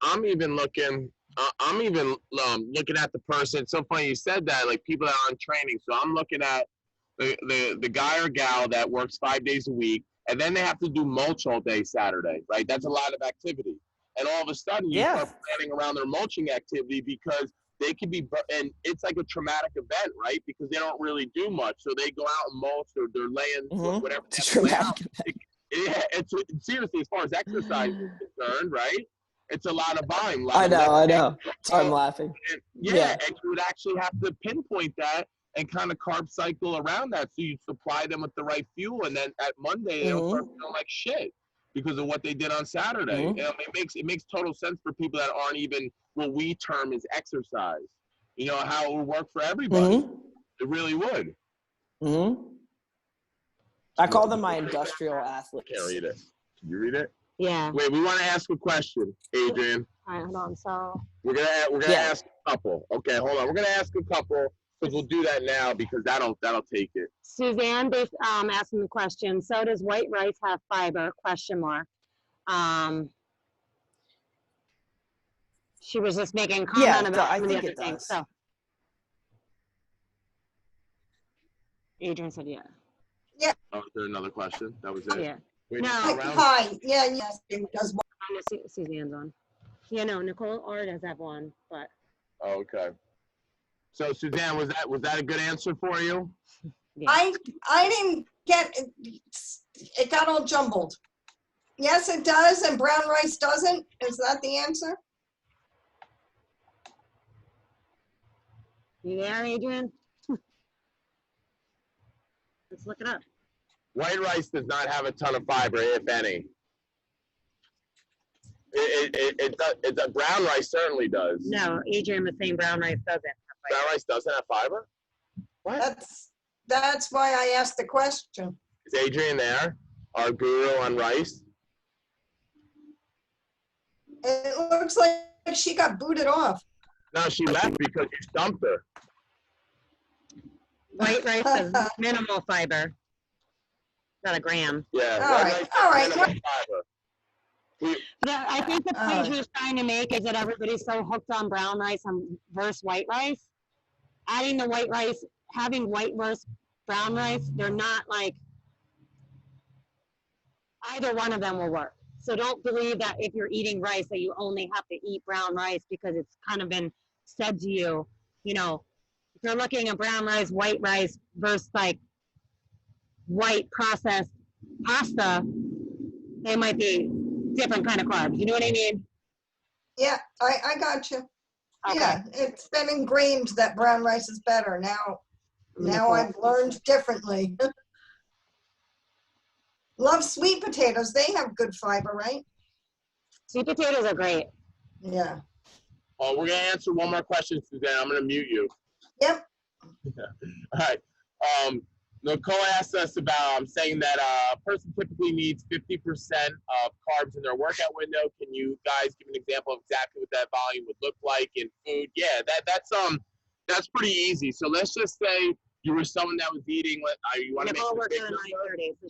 I'm even looking at the person. It's so funny you said that, like people that are on training. So I'm looking at the guy or gal that works 5 days a week, and then they have to do mulch all day Saturday, right? That's a lot of activity. And all of a sudden you start planning around their mulching activity because they could be, and it's like a traumatic event, right? Because they don't really do much. So they go out and mulch, or they're laying whatever. It's a traumatic event. Yeah, it's seriously, as far as exercise is concerned, right? It's a lot of volume. I know. So I'm laughing. And and you would actually have to pinpoint that and kind of carb cycle around that, so you supply them with the right fuel, and then at Monday they don't start feeling like shit because of what they did on Saturday. It makes total sense for people that aren't even what we term as exercise. How it would work for everybody. It really would. I call them my industrial athletes. Can't read it. Can you read it? Yeah. Wait, we want to ask a question, Adrian. All right, hold on. So we're gonna ask a couple. Okay, hold on. We're gonna ask a couple, because we'll do that now, because that'll take it. Suzanne asking the question. So does white rice have fiber? ? She was just making a comment about I think the it other thing. does. So Adrian said yeah. Yeah. Oh, is there another question? That was it. Yeah. Wait, No. Hi. Yes. It does. I know Suzanne's on. Yeah, no, Nicole already does have one, but. Oh, okay. So Suzanne, was that a good answer for you? Yeah. I didn't get it. It got all jumbled. Yes, it does, and brown rice doesn't. Is that the answer? You there, Adrian? Let's look it up. White rice does not have a ton of fiber, if any. it brown rice certainly does. No, Adrian was saying brown rice doesn't have Brown fiber. rice doesn't have fiber? What? That's why I asked the question. Is Adrian there? Our guru on rice? It looks like she got booted off. No, she left because you stumped her. White rice has minimal fiber. Not a gram. Yeah. All right. I think the point he was trying to make is that everybody's so hooked on brown rice versus white rice. Adding the white rice, having white versus brown rice, they're not like, either one of them will work. So don't believe that if you're eating rice that you only have to eat brown rice because it's kind of been said to you, you know, if you're looking at brown rice, white rice versus like white processed pasta, they might be different kind of carbs. You know what I mean? Yeah, I got you. Okay. Yeah, it's been ingrained that brown rice is better. Now I've learned differently. Love sweet potatoes. They have good fiber, right? Sweet potatoes are great. Yeah. Oh, we're going to answer one more question, Suzanne. I'm going to mute you. Yep. All right. Nicole asked us about saying that a person typically needs 50% of carbs in their workout window. Can you guys give an example of exactly what that volume would look like in food? Yeah, that's pretty easy. So let's just say you were someone that was eating. You want to make Nicole a works big at number? 9:30. So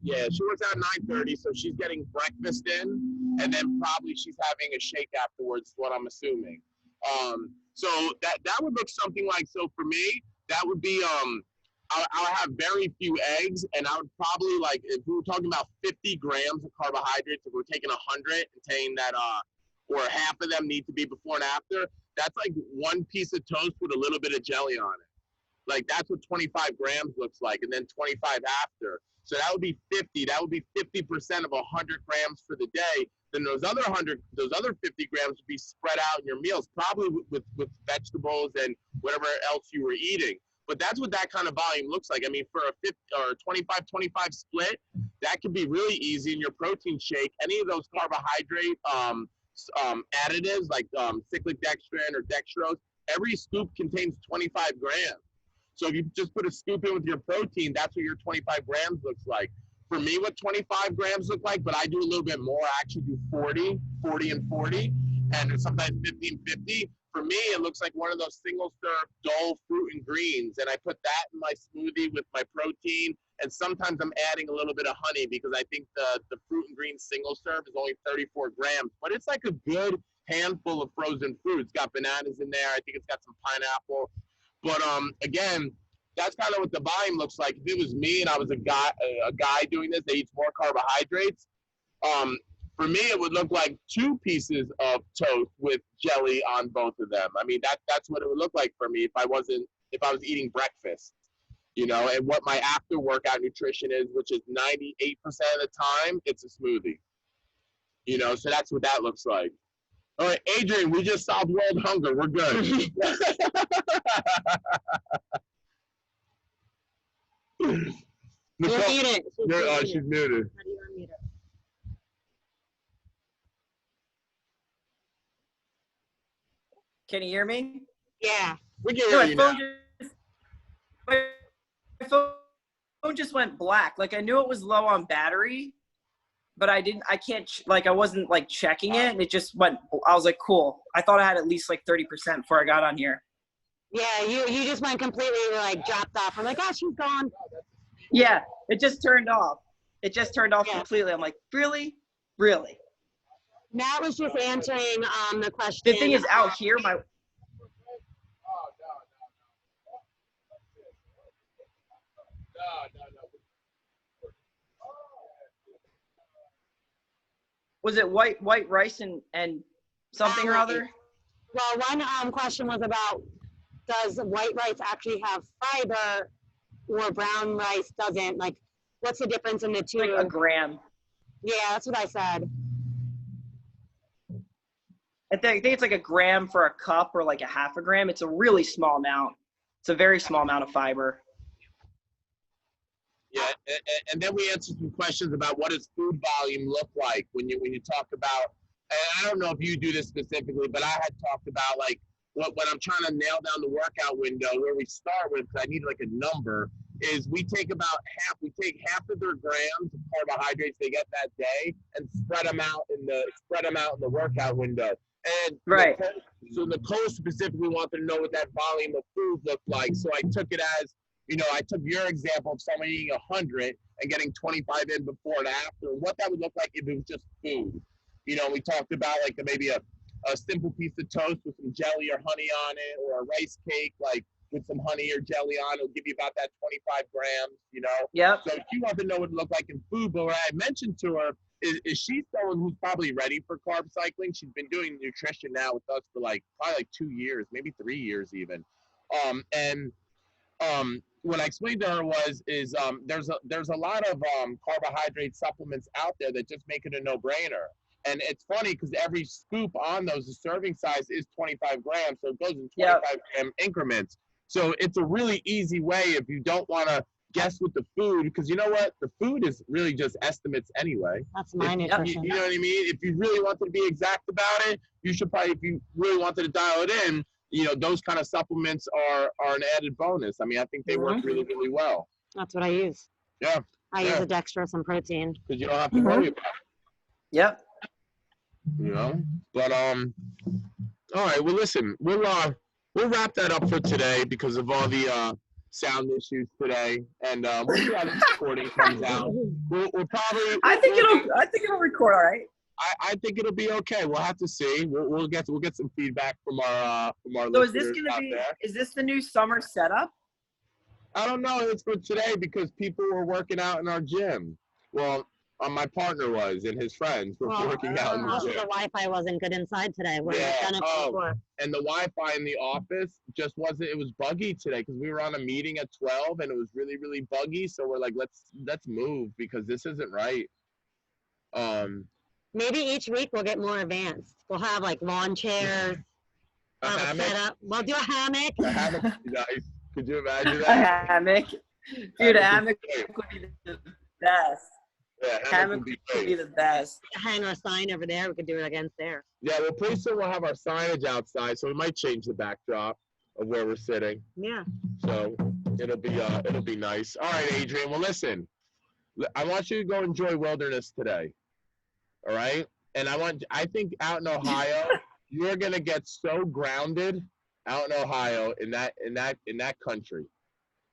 Yeah. She works out at 9:30, so she's getting breakfast in, and then probably she's having a shake afterwards. Is what I'm assuming. So that would look something like, so for me, that would be I'll have very few eggs, and I would probably, like, if we were talking about 50 grams of carbohydrates, if we're taking 100 and saying that or half of them need to be before and after, that's like one piece of toast with a little bit of jelly on it. Like, that's what 25 grams looks like, and then 25 after. So that would be 50. That would be 50% of 100 grams for the day. Then those other 50 grams would be spread out in your meals, probably with vegetables and whatever else you were eating. But that's what that kind of volume looks like. I mean, for a 50 or 25-25 split, that could be really easy in your protein shake. Any of those carbohydrate additives like cyclic dextrin or dextrose, every scoop contains 25 grams. So if you just put a scoop in with your protein, that's what your 25 grams looks like. For me, what 25 grams look like, but I do a little bit more. I actually do 40 and 40, and sometimes 50 and 50. For me, it looks like one of those single-serve Dole fruit and greens, and I put that in my smoothie with my protein, and sometimes I'm adding a little bit of honey because I think the fruit and green single-serve is only 34 grams, but it's like a good handful of frozen fruit. It's got bananas in there. I think it's got some pineapple. But again, that's kind of what the volume looks like. If it was me and I was a guy doing this that eats more carbohydrates, for me it would look like 2 pieces of toast with jelly on both of them. I mean, that's what it would look like for me if I was eating breakfast, you know. And what my after workout nutrition is, which is 98% of the time, it's a smoothie, you know. So that's what that looks like. All right, Adrian, we just solved world hunger. We're good. You're muted. She's muted. How do you unmute her? Can you hear me? Yeah. We can hear you now. My phone just went black. Like, I knew it was low on battery, but I wasn't like checking it, and it just went. I was like, cool. I thought I had at least like 30% before I got on here. Yeah, you just went completely like dropped off. I'm like, oh, she's gone. Yeah, it just turned off. It just turned off Yeah. completely. I'm like, really? Really? Matt was just answering the question. The thing is, out here, my was it white rice and something or other? Well, one question was about, does white rice actually have fiber or brown rice doesn't? Like, what's the difference in the two? Like a gram. Yeah, that's what I said. I think it's like a gram for a cup or like a half a gram. It's a really small amount. It's a very small amount of fiber. Yeah, and then we answered some questions about what does food volume look like when you talk about, and I don't know if you do this specifically, but I had talked about like when I'm trying to nail down the workout window, where we start with, because I need like a number, is we take half of their grams of carbohydrates they get that day and spread them out in the workout window. And Right. So Nicole specifically wanted to know what that volume of food looked like. So I took it as, I took your example of someone eating 100 and getting 25 in before and after, what that would look like if it was just food. We talked about like maybe a simple piece of toast with some jelly or honey on it, or a rice cake like with some honey or jelly on. It'll give you about that 25 grams, Yep. So she wanted to know what it looked like in food. But what I mentioned to her is she's someone who's probably ready for carb cycling. She's been doing nutrition now with us for probably 2 years, maybe 3 years even. What I explained to her there's a lot of carbohydrate supplements out there that just make it a no-brainer. And it's funny because every scoop on those, the serving size is 25 grams, so it goes in 25 gram increments. So it's a really easy way if you don't want to guess with the food, because you know what? The food is really just estimates anyway. That's my nutrition. You know what I mean? If you really wanted to be exact about it, you should probably, if you really wanted to dial it in, those kind of supplements are an added bonus. I mean, I think they work really, really well. That's what I use. Yeah. I use a dextrose and protein. Because you don't have to worry about it. Yep. But all right. Well, listen, we'll wrap that up for today because of all the sound issues today, and we'll see how this recording comes out. We'll probably. I think it'll record all right. I think it'll be okay. We'll have to see. We'll get some feedback from our So is this listeners gonna out be? there. Is this the new summer setup? I don't know. It's for today because people were working out in our gym. Well, my partner was, and his friends were working out in the Also, gym. the Wi-Fi wasn't good inside today. We're done it before. And the Wi-Fi in the office just wasn't. It was buggy today because we were on a meeting at 12, and it was really, really buggy. So we're like, let's move because this isn't right. Maybe each week we'll get more advanced. We'll have like lawn chairs. A hammock. We'll do a hammock. A hammock would be nice. Could you imagine A that? hammock. Dude, a hammock would be the best. Yeah, Hammock would be the best. Hang our sign over there. We could do it against there. Yeah, well, pretty soon we'll have our signage outside, so we might change the backdrop of where we're sitting. Yeah. So it'll be nice. All right, Adrian. Well, listen, I want you to go enjoy wilderness today. All right, and I think out in Ohio, you're gonna get so grounded out in Ohio in that country,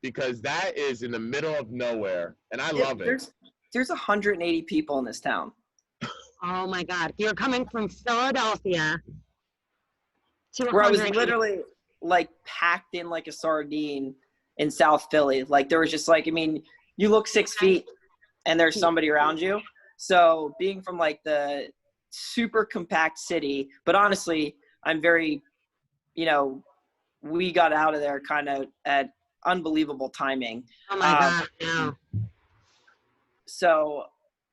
because that is in the middle of nowhere, and I love it. There's 180 people in this town. Oh my God! You're coming from Philadelphia to where I was 180. literally like packed in like a sardine in South Philly. Like there was just like, I mean, you look 6 feet and there's somebody around you. So being from like the super compact city, but honestly, I'm very, we got out of there kind of at unbelievable timing. Oh my God! No. So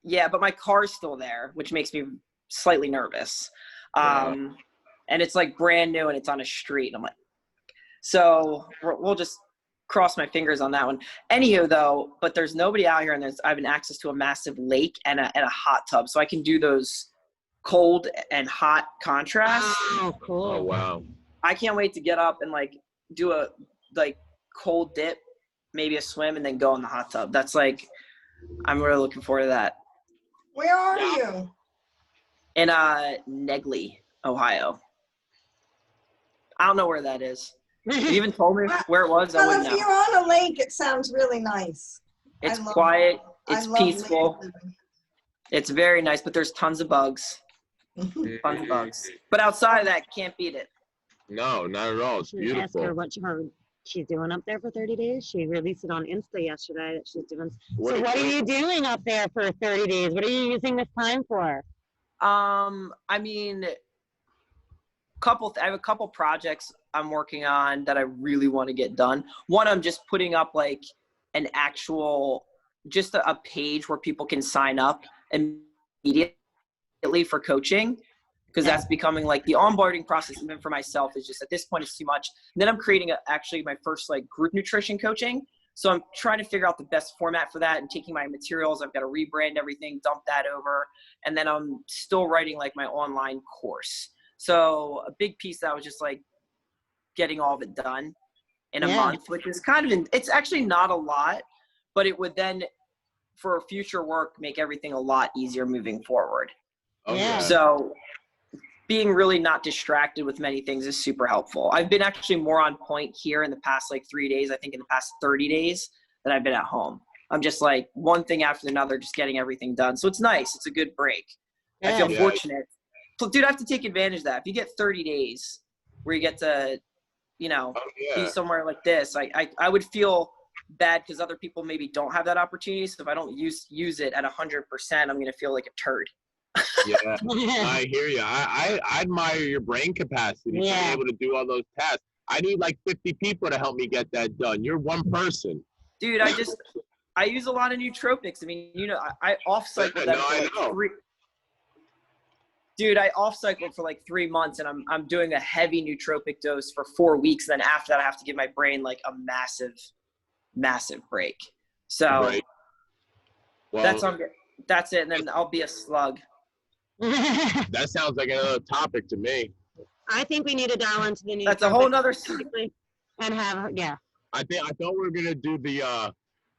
yeah, but my car's still there, which makes me slightly nervous. And it's like brand new and it's on a street. I'm like, so we'll just cross my fingers on that one. Anywho though, but there's nobody out here, and I have an access to a massive lake and a hot tub. So I can do those cold and hot contrasts. Oh, cool. Oh, wow. I can't wait to get up and like do a like cold dip, maybe a swim, and then go in the hot tub. That's like, I'm really looking forward to that. Where are you? In Negley, Ohio. I don't know where that is. You even told me where it was. I Well, wouldn't if know. you're on a lake, it sounds really nice. It's I love quiet. it. I It's love peaceful. lake living. It's very nice, but there's tons of bugs. Tons of bugs. But outside of that, can't beat it. No, not at all. It's Should we ask her beautiful. what she's doing up there for 30 days? She released it on Insta yesterday that she's doing. What So what are you doing up there for 30 days? What are you using this time for? I mean, I have a couple projects I'm working on that I really want to get done. One, I'm just putting up like an actual, just a page where people can sign up immediately for coaching, because that's becoming like the onboarding process, even for myself, is just at this point it's too much. And then I'm creating actually my first like group nutrition coaching. So I'm trying to figure out the best format for that and taking my materials. I've got to rebrand everything, dump that over. And then I'm still writing like my online course. So a big piece that was just like getting all of it done in a month, which is kind of, it's actually not a lot, but it would then for future work, make everything a lot easier moving forward. So being really not distracted with many things is super helpful. I've been actually more on point here in the past like 3 days. I think in the past 30 days that I've been at home. I'm just like one thing after another, just getting everything done. So it's nice. It's a good break. I feel fortunate. Dude, I have to take advantage of that. If you get 30 days where you get to, you know, be somewhere like this, I would feel bad because other people maybe don't have that opportunity. So if I don't use it at 100%, I'm going to feel like a turd. I hear you. I admire your brain capacity to be able to do all those tasks. I need like 50 people to help me get that done. You're one person. Dude, I use a lot of nootropics. I mean, you know, I off-cycle them for like 3. Dude, I off-cycled for like 3 months, and I'm doing a heavy nootropic dose for 4 weeks. Then after that, I have to give my brain like a massive break. So that's it. And then I'll be a slug. That sounds like another topic to me. I think we need to dial into the new. That's a whole nother. And have I thought we were gonna do the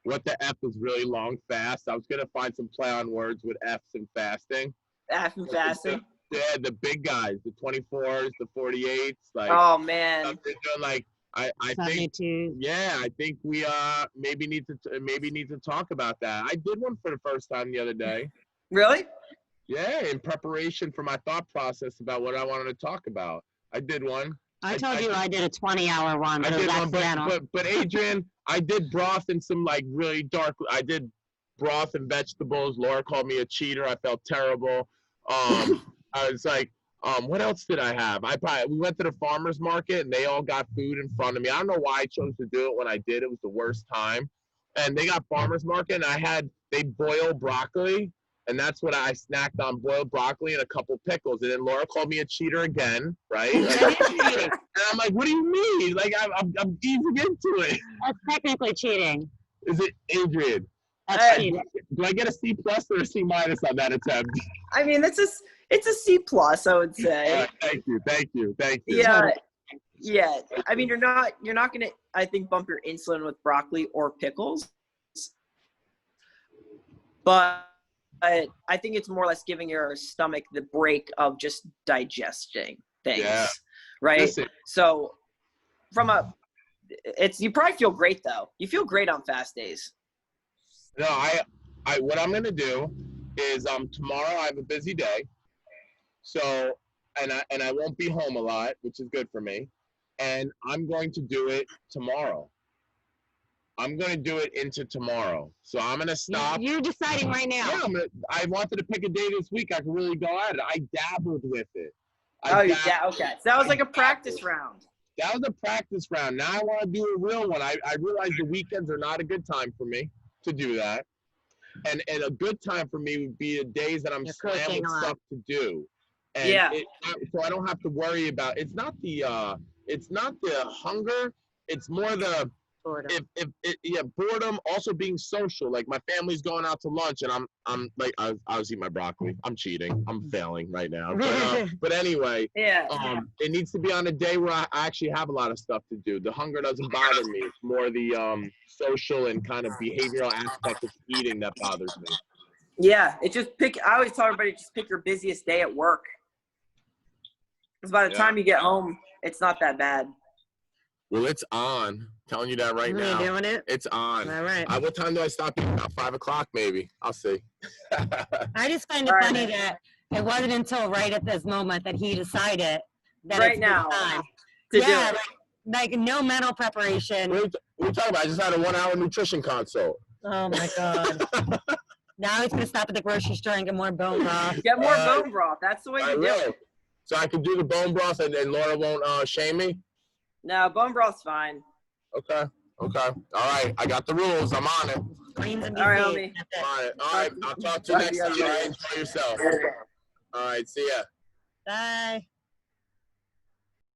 what the F is really long fast. I was gonna find some play on words with F's and fasting. F and fasting. Yeah, the big guys, the 24s, the 48s. Like, oh man. Like I think I think we maybe need to talk about that. I did one for the first time the other day. Really? Yeah, in preparation for my thought process about what I wanted to talk about. I did one. I told you I did a 20-hour one, but I it was did accidental. one, but Adrian, I did broth and some like really dark. I did broth and vegetables. Laura called me a cheater. I felt terrible. I was like, what else did I have? We went to the farmer's market and they all got food in front of me. I don't know why I chose to do it when I did. It was the worst time. And they got farmer's market and they boiled broccoli. And that's what I snacked on, boiled broccoli and a couple pickles. And then Laura called me a cheater again, right? And I'm like, what do you mean? Like, I'm easing into it. That's technically cheating. Is it, Adrian? That's cheating. Do I get a C+ or a C- on that attempt? I mean, it's a C+, I would say. Thank you. Yeah. I mean, you're not gonna, I think, bump your insulin with broccoli or pickles, but I think it's more or less giving your stomach the break of just digesting things, right? Listen. So you probably feel great though. You feel great on fast days. No, what I'm gonna do is tomorrow I have a busy day, so and I won't be home a lot, which is good for me, and I'm going to do it tomorrow. I'm going to do it into tomorrow. So I'm going to stop. You're deciding right now. Yeah, I wanted to pick a day this week I could really go at it. I dabbled with it. Okay. So that was like a practice round. That was a practice round. Now I want to do a real one. I realize the weekends are not a good time for me to do that. And a good time for me would be the days that I'm slammed with stuff to do. And so I don't have to worry about, it's not the hunger. It's more the, boredom, also being social. Like my family's going out to lunch and I'm like, I was eating my broccoli. I'm cheating. I'm failing right now. But anyway, it needs to be on a day where I actually have a lot of stuff to do. The hunger doesn't bother me. It's more the social and kind of behavioral aspect of eating that bothers me. Yeah, I always tell everybody, just pick your busiest day at work. Because by the time you get home, it's not that bad. Well, it's on. Telling you that right now. Doing it? It's on. All right. What time do I stop eating? About 5 o'clock, maybe. I'll see. I just find it funny that it wasn't until right at this moment that he decided that right it's now time to do it. Like no mental preparation. What are you talking about? I just had a 1-hour nutrition consult. Oh my God. Now he's gonna stop at the grocery store and get more bone broth. Get more bone broth. That's the way to do it. So I can do the bone broth and then Laura won't shame me? No, bone broth's fine. Okay. All right. I got the rules. I'm on it. All right, homie. All right. I'll talk to you next time. Enjoy yourself. All right. See ya. Bye.